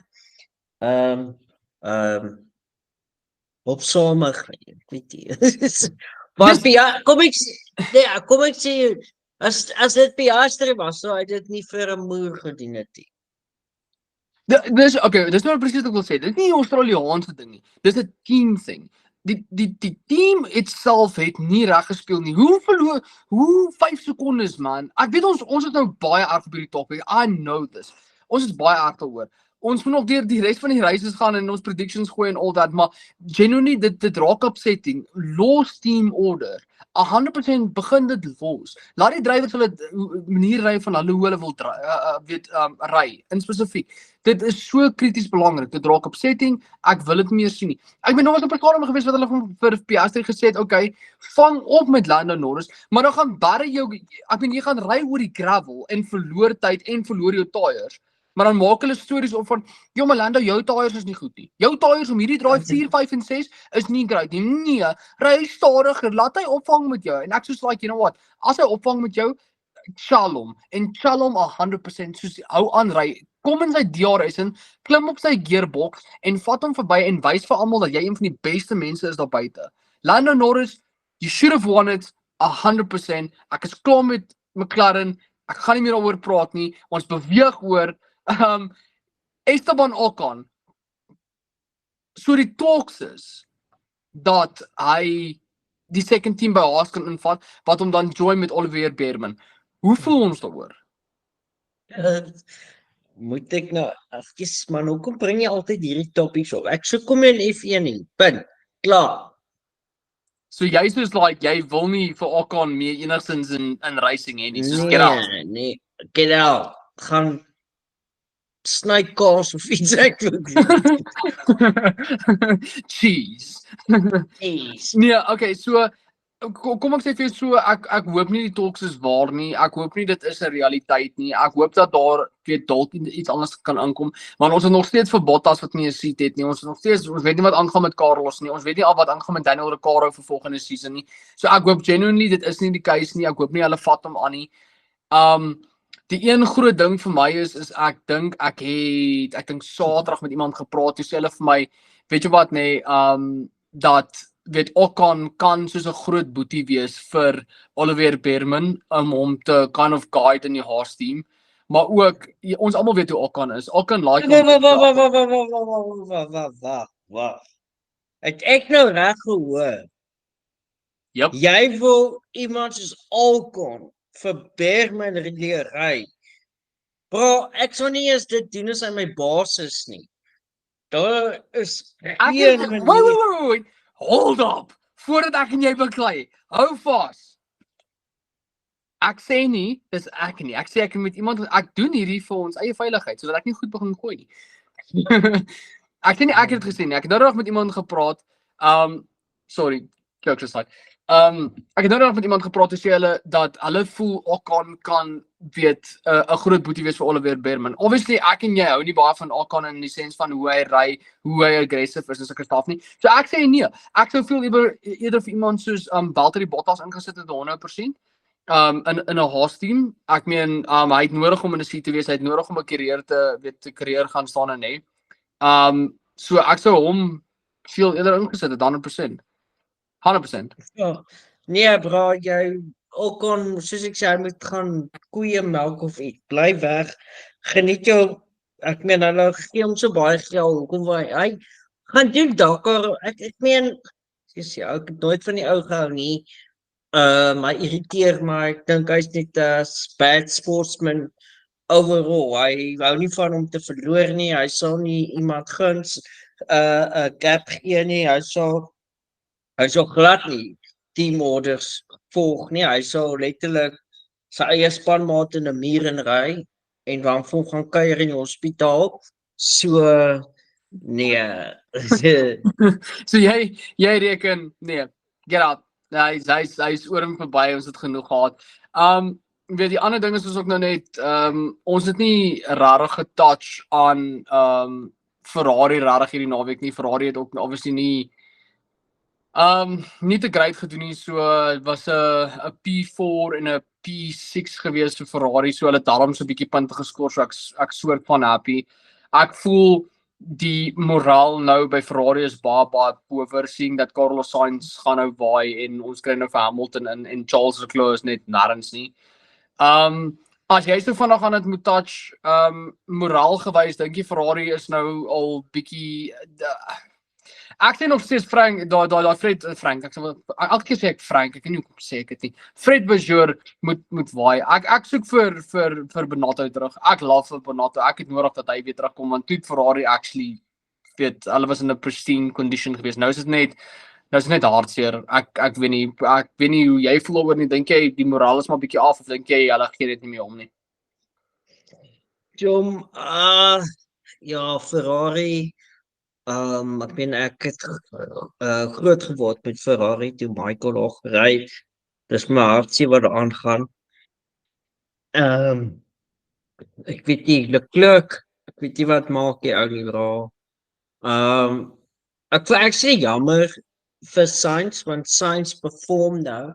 opsamig nie, ek weet nie. Maar kom ek sê, as dit Piastri was, sou hy dit nie vir 'n moer gedoen het nie. Dis nou presies wat ek wil sê. Dit is nie 'n Australiaanse ding nie. Dis 'n team thing. Die team itself het nie reg gespeel nie. Hoe 5 sekondes man. Ek weet ons is nou baie erg op hierdie topic. I know this. Ons is baie erg daaroor. Ons moet nog deur die res van die races gaan en ons predictions gooi en all that, maar genuinely dit raak upsetting. Los team order. 100% begin dit los. Laat die drywers hulle manier ry van hulle hoe hulle wil ry in spesifiek. Dit is so krities belangrik. Dit raak upsetting. Ek wil dit nie meer sien nie. Ek ben nog eens op 'n stadium gewees wat hulle vir Piastri gesê het, okay, vang op met Lando Norris, maar dan gaan barre jou jy gaan ry oor die gravel en verloor tyd en verloor jou tyres. Maar dan maak hulle stories op van, "Jo, Lando, jou tyres is nie goed nie. Jou tyres om hierdie draai 4, 5 en 6 is nie great nie." Nee, ry stadiger, laat hy opvang met jou. En ek soos like, you know what? As hy opvang met jou, Shalom en Shalom 100% soos hou aan ry. Kom in sy DRS in, klim op sy gearbox en vat hom verby en wys vir almal dat jy een van die beste mense is daar buite. Lando Norris, you should have won it 100%. Ek is klaar met McLaren. Ek gaan nie meer daaroor praat nie. Ons beweeg oor Esteban Ocon. So die talks is dat hy die second team by Haas kan invat wat hom dan join met Olivier Behrman. Hoe voel ons daaroor? Moet ek nou, ekskuus man, hoekom bring jy altyd hierdie topics op? Ek soek hom in F1 nie. Punt. Klaar. So jy soos like jy wil nie vir Ocon meer enigstens in racing hê nie. Soos get out. Nee, get out. Gaan sny kaas of iets ek Cheese. Jeez. Nee, okay, so kom ek sê vir jou so ek hoop nie die talks is waar nie. Ek hoop nie dit is 'n realiteit nie. Ek hoop dat daar dalk iets anders kan inkom, want ons het nog steeds vir Bottas wat nie 'n seat het nie. Ons weet nie wat aangaan met Carlos nie. Ons weet nie al wat aangaan met Daniel Ricciardo vir volgende season nie. So ek hoop genuinely dit is nie die case nie. Ek hoop nie hulle vat hom aan nie. Die een groot ding vir my is ek dink Saterdag met iemand gepraat, toe sê hulle vir my, weet jy wat nee, dat weet Ocon kan soos 'n groot boetie wees vir Olivier Behrman om hom te kind of guide in die Haas team, maar ook ons almal weet hoe Ocon is. Ocon like Wag. Het ek nou reg gehoor? Yep. Jy wil iemand soos Ocon vir Behrman ry. Bro, ek sou nie eens dit doen as hy my baas is nie. Daar is Wait. Hold up. Voordat ek en jy beklei. Hou vas. Ek sê nie, dis ek nie. Ek sê ek met iemand ek doen hierdie vir ons eie veiligheid sodat ek nie goed begin gooi nie. Ek sê nie ek het dit gesê nie. Ek het nou nog met iemand gepraat. Sorry, jokes aside. Ek het nou nog met iemand gepraat en sê hulle dat hulle voel Ocon kan weet 'n groot boetie wees vir Olivier Behrman. Obviously ek en jy hou nie baie van Ocon in die sens van hoe hy ry, hoe hy aggressive is en sulke stuff nie. So ek sê nee. Ek sou veel eerder vir iemand soos Valtteri Bottas ingesit het 100%. In 'n Haas team. Ek meen hy het nodig om in 'n seat te wees. Hy het nodig om 'n carrière gaan staan en hê. So ek sou hom veel eerder ingesit het 100%. 100%. Ja. Nee, bro, jy Ocon, soos ek sê, hy moet gaan koeie melk of iets. Bly weg. Geniet jou. Ek meen hulle gee hom so baie geld. Hoekom wil hy gaan doen Dakar? Ek meen ek het nooit van die ou gehou nie. Hy irriteer my. Ek dink hy's net 'n bad sportsman overall. Hy hou nie van om te verloor nie. Hy sal nie iemand guns 'n gap gee nie. Hy sal glad nie teamorders volg nie. Hy sal letterlik sy eie spanmaat in 'n muur inry en dan vol gaan kuier in die hospitaal. So nee. So jy reken nee, get out. Hy's oor en verby, ons het genoeg gehad. Weet die ander ding is ons ook nou net ons het nie regtig getouch aan Ferrari regtig hierdie naweek nie. Ferrari het ook obviously nie te great gedoen nie. So dit was 'n P4 en 'n P6 gewees vir Ferrari. So hulle het daarom so 'n bietjie punte geskor. So ek soort van happy. Ek voel die moraal nou by Ferrari is baie bower, seeing dat Carlos Sainz gaan nou waai en ons kry nou vir Hamilton en Charles Leclerc is net nêrens nie. As jy so vinnig aan dit moet touch, moraal gewys, dink jy Ferrari is nou al bietjie ek sê nog steeds Frank, daai Fred, ek sê elke keer sê ek Frank, ek weet nie hoekom sê ek dit nie. Fred Bajor moet waai. Ek soek vir Bonatto terug. Ek love vir Bonatto. Ek het nodig dat hy weer terugkom want toe Ferrari actually weet, hulle was in 'n pristine condition geweest. Nou is dit net hartseer. Ek weet nie hoe jy voel oor nie. Dink jy die moraal is maar bietjie af of dink jy hulle gee dit nie meer om nie? Jom, ja, Ferrari. Ek meen ek het groot geword met Ferrari toe Michael nog ry. Dis my hartseer wat daar aangaan. Ek weet nie, Leclerc, ek weet nie wat maak die ou nie bra. Ek sê jammer vir Sainz, want Sainz perform nou.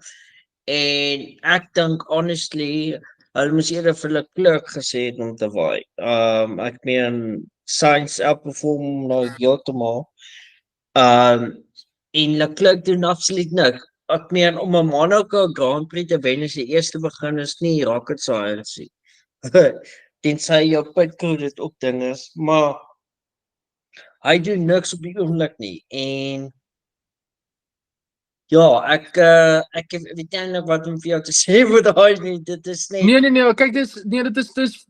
En ek dink honestly, hulle moes eerder vir Leclerc gesê het om te waai. Ek meen Sainz outperform nou heeltemal. En Leclerc doen absoluut niks. Ek meen om 'n Monaco Grand Prix te wen is die eerste begin is nie rocket science nie. Tensy jou pit crew dit ook ding is, maar hy doen niks op die oomblik nie. En ja, ek weet nie eintlik wat om vir jou te sê vir daai nie. Dit is net Nee, kyk dit is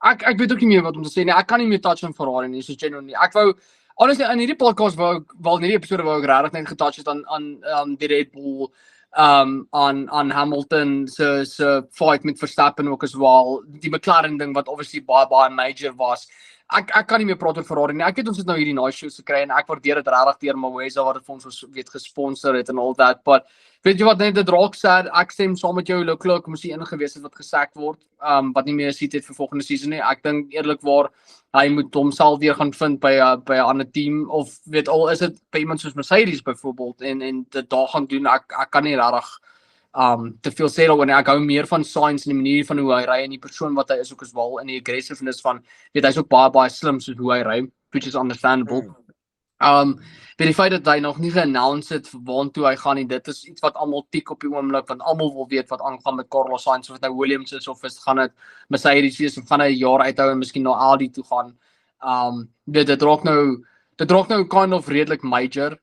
ek weet ook nie meer wat om te sê nie. Ek kan nie meer touch on Ferrari nie, so genuinely. Ek wou honestly in hierdie podcast wou in hierdie episode wou ek regtig net getouch het aan die Red Bull aan Hamilton se fight met Verstappen ook as wel, die McLaren ding wat obviously baie major was. Ek kan nie meer praat oor Ferrari nie. Ek weet ons het nou hierdie nice shows gekry en ek waardeer dit regtig deur Mawesa wat dit vir ons weet gesponsor het en all that, but weet jy wat net dit raak sad, ek stem saam met jou, Leclerc moes die een gewees het wat gesack word, wat nie meer 'n seat het vir volgende season nie. Ek dink eerlikwaar hy moet homself weer gaan vind by 'n ander team of weet al is dit by iemand soos Mercedes byvoorbeeld en dit daar gaan doen. Ek kan nie regtig te veel sê daaroor nie. Ek hou meer van Sainz en die manier van hoe hy ry en die persoon wat hy is ook as wel in die aggressiveness van weet hy's ook baie slim soos hoe hy ry, which is understandable. Weet die feit dat hy nog nie ge-announce het waartoe hy gaan nie, dit is iets wat almal tik op die oomblik want almal wil weet wat aangaan met Carlos Sainz of dit nou Williams is of is gaan dit Mercedes wees of gaan hy 'n jaar uithou en miskien na Audi toe gaan. Dit raak nou kind of redelik major.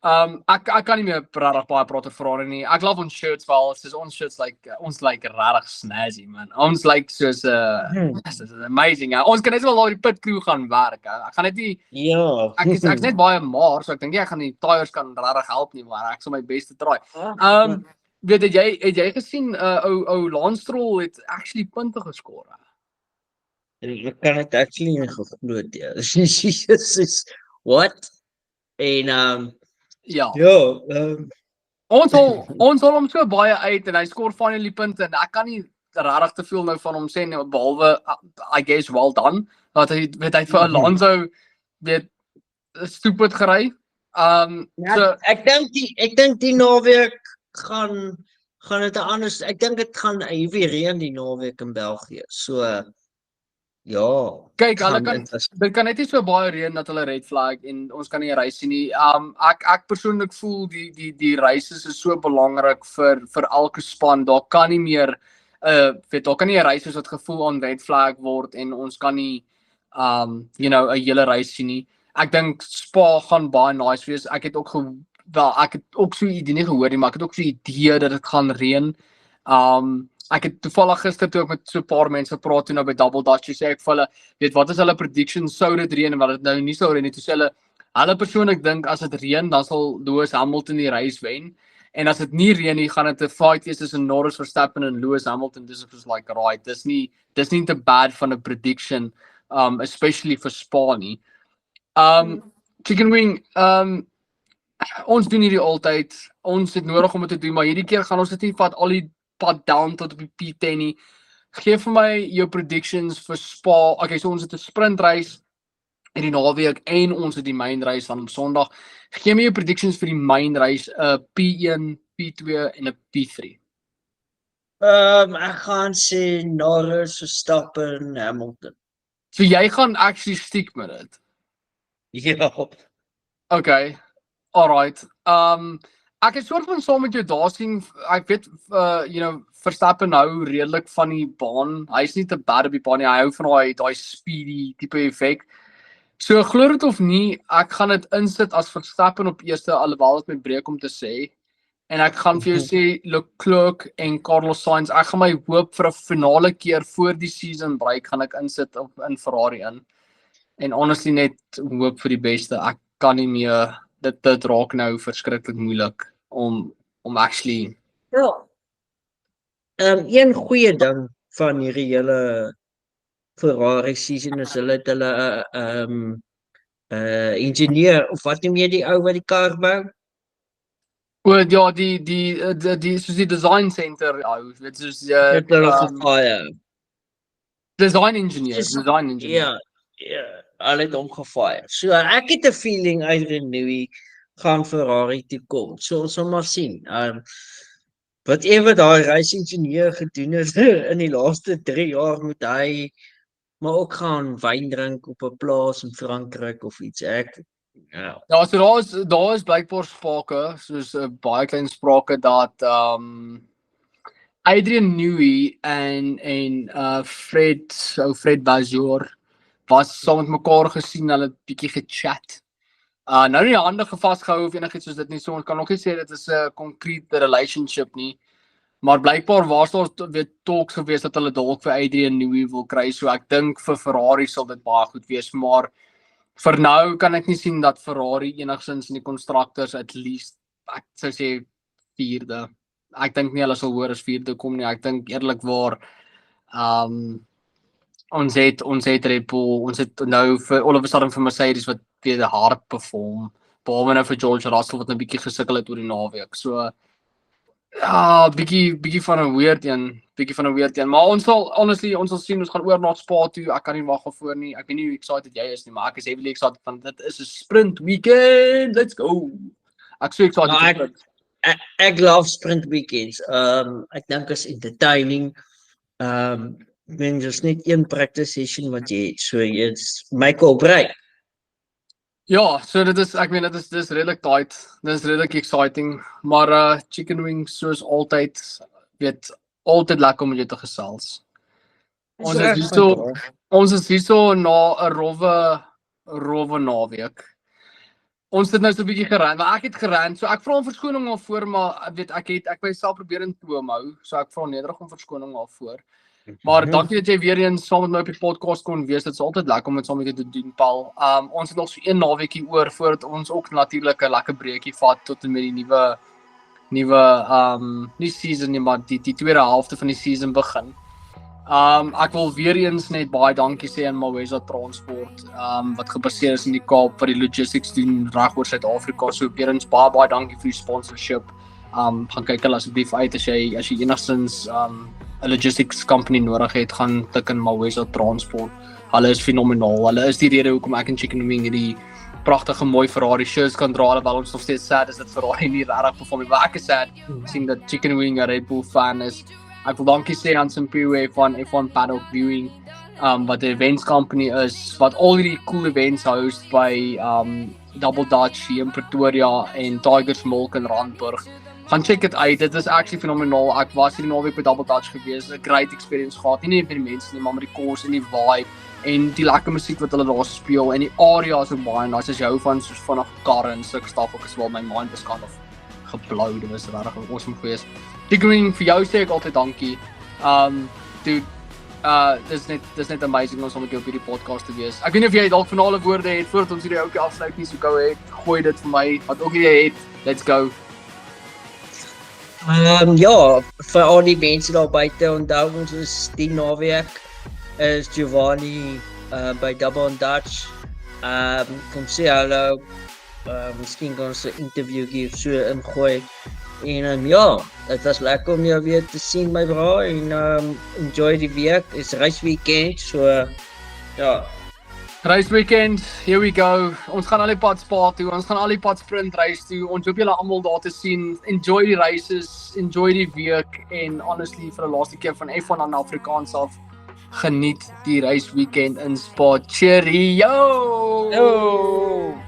Ek kan nie meer regtig baie praat oor Ferrari nie. Ek love ons shirts wel, soos ons shirts ons regtig snazzy man. Ons soos this is amazing. Ons kan net wel daar die pit crew gaan werk. Ek gaan net nie ek is net baie maar, so ek dink ek gaan die tyres kan regtig help nie, maar ek sal my bes te try. Weet het jy gesien ou Lance Stroll het actually punte geskoor. Ek kan dit actually nie geglo nie. What? En Ja. Ons sal hom so baie uit en hy skoor finally punte en ek kan nie regtig te veel nou van hom sê nie, behalwe I guess well done dat hy weet hy vir Alonso weet stupid gery. So ek dink die naweek gaan dit anders. Ek dink dit gaan heavy reën die naweek in België. So ja. Kyk, dit kan net nie so baie reën dat hulle red flag en ons kan nie reis nie. Ek persoonlik voel die races is so belangrik vir elke span. Daar kan nie meer daar kan nie 'n race wat gevoel aan red flag word en ons kan nie 'n hele race sien nie. Ek dink Spa gaan baie nice wees. Ek het ook so 'n idee nie gehoor nie, maar ek het ook so 'n idee dat dit gaan reën. Ek het toevallig gister toe ek met so 'n paar mense gepraat toe nou by Double Dutch sê ek vir hulle, weet wat is hulle predictions sou dit reën en wat dit nou nie sou reën nie. Toe sê hulle persoonlik dink as dit reën dan sal Lewis Hamilton die race wen en as dit nie reën nie gaan dit 'n fight wees tussen Norris Verstappen en Lewis Hamilton. Dis is like right, dis nie te bad van 'n prediction especially vir Spa nie. Chicken Wing, ons doen hierdie altyd. Ons het nodig om dit te doen, maar hierdie keer gaan ons dit nie vat al die pad down tot op die P10 nie. Gee vir my jou predictions vir Spa. Okay, so ons het 'n sprintreis in die naweek en ons het die main reis dan op Sondag. Gee my jou predictions vir die main reis, 'n P1, P2 en 'n P3. Ek gaan sê Norris, Verstappen, Hamilton. So jy gaan actually stick met dit. Ja. Okay. Alright. Ek het soort van saam met jou daar sien, ek weet Verstappen hou redelik van die baan. Hy's nie te bad op die baan nie. Hy hou van daai speedy tipe effek. So glo dit of nie, ek gaan dit insit as Verstappen op eerste alhoewel dit met breek om te sê. En ek gaan vir jou sê Leclerc en Carlos Sainz. Ek gaan my hoop vir 'n finale keer voor die season break gaan ek insit in Ferrari in. En honestly net hoop vir die beste. Ek kan nie meer dit raak nou verskriklik moeilik om actually een goeie ding van hierdie hele Ferrari season is hulle het hulle ingenieur of wat noem jy die ou wat die kar bou? Ja, die soos die design center, dit is design engineer. Ja, hulle het hom gefire. So ek het 'n feeling Adrian Newey gaan Ferrari toe kom. So ons sal maar sien. Whatever daai reisingenieur gedoen het in die laaste 3 jaar moet hy maar ook gaan wyn drink op 'n plaas in Frankryk of iets. Ja. Ja, so daar is blykbaar sprake, soos 'n baie klein sprake dat Adrian Newey en Fred Bajor was saam met mekaar gesien, hulle het bietjie gechat. Nou nie hande vasgehou of enigiets soos dit nie, so ons kan nog nie sê dit is 'n concrete relationship nie. Maar blykbaar was daar weer talks gewees dat hulle dalk vir Adrian Newey wil kry, so ek dink vir Ferrari sal dit baie goed wees, maar vir nou kan ek nie sien dat Ferrari enigsins in die constructors at least, ek sou sê 4de. Ek dink nie hulle sal hoor as 4de kom nie. Ek dink eerlikwaar ons het Red Bull, ons het nou vir all of a sudden vir Mercedes wat weer hard perform, behalwe nou vir George Russell wat 'n bietjie gesukkel het oor die naweek. So ja, bietjie van 'n weird een, maar ons sal sien, ons gaan oor na Spa toe. Ek kan nie wag daarvoor nie. Ek weet nie hoe excited jy is nie, maar ek is heavily excited want dit is 'n sprint weekend. Let's go. Ek so excited. Ek love sprint weekends. Ek dink is entertaining. Dis net een practice session wat jy het, so it's make or break. Ja, so dit is redelik tight. Dit is redelik exciting, maar chicken wings soos altyd, weet altyd lekker om jou te gesels. Ons is hierso na 'n rowwe naweek. Ons het nou so 'n bietjie geran, maar ek het geran, so ek vra om verskoning daarvoor, maar weet ek myself probeer in toom hou, so ek vra nederig om verskoning daarvoor. Maar dankie dat jy weer eens saam met my op die podcast kon wees. Dit is altyd lekker om dit saam met jou te doen, Paul. Ons het nog so 1 naweekie oor voordat ons ook natuurlik 'n lekker breekie vat tot en met die nuwe nie season nie, maar die tweede helfte van die season begin. Ek wil weer eens net baie dankie sê aan Mawesa Transport wat gebaseer is in die Kaap wat die logistics doen reg oor Suid-Afrika. So weer eens baie dankie vir die sponsorship. Gaan kyk hulle asseblief uit as jy enigstens 'n logistics company nodig het, gaan tik in Mawesa Transport. Hulle is fenomenaal. Hulle is die rede hoekom ek en Chicken Wing hierdie pragtige mooi Ferrari shirts kan dra, alhoewel ons nog steeds sad is dat Ferrari nie regtig perform nie. Maar ek is sad sien dat Chicken Wing 'n Red Bull fan is. Ek wil dankie sê aan Simpiwe van F1 Paddock Viewing, wat 'n events company is, wat al hierdie cool events host by Double Dutch hier in Pretoria en Tigers Milk in Randburg. Gaan check dit uit. Dit is actually fenomenaal. Ek was hierdie naweek by Double Dutch gewees, 'n great experience gehad. Nie net met die mense nie, maar met die course en die vibe en die lekker musiek wat hulle daar speel en die area is ook baie nice. As jy hou van soos vinnige karre en sulke stuff, ek is wel my mind was kind of geblou. Dit was regtig awesome geweest. Diggering vir jou sê ek altyd dankie. Dude, dis net amazing om saam met jou op hierdie podcast te wees. Ek weet nie of jy dalk finale woorde het voordat ons hierdie ouetjie afsluit nie, so gou het. Gooi dit vir my. Wat ook jy het. Let's go. Ja, vir al die mense daar buite, onthou ons is die naweek is Giovanni by Double Dutch. Kom sê hallo. Miskien kan ons 'n interview gee so ingooi. En ja, dit was lekker om jou weer te sien my bra en enjoy die week. It's race weekend, so ja. Race weekend, here we go. Ons gaan al die pad Spa toe, ons gaan al die pad sprint race toe. Ons hoop julle almal daar te sien. Enjoy die races, enjoy die week en honestly vir die laaste keer van F1 aan Afrikaans af, geniet die race weekend in Spa. Cheerio! Yo!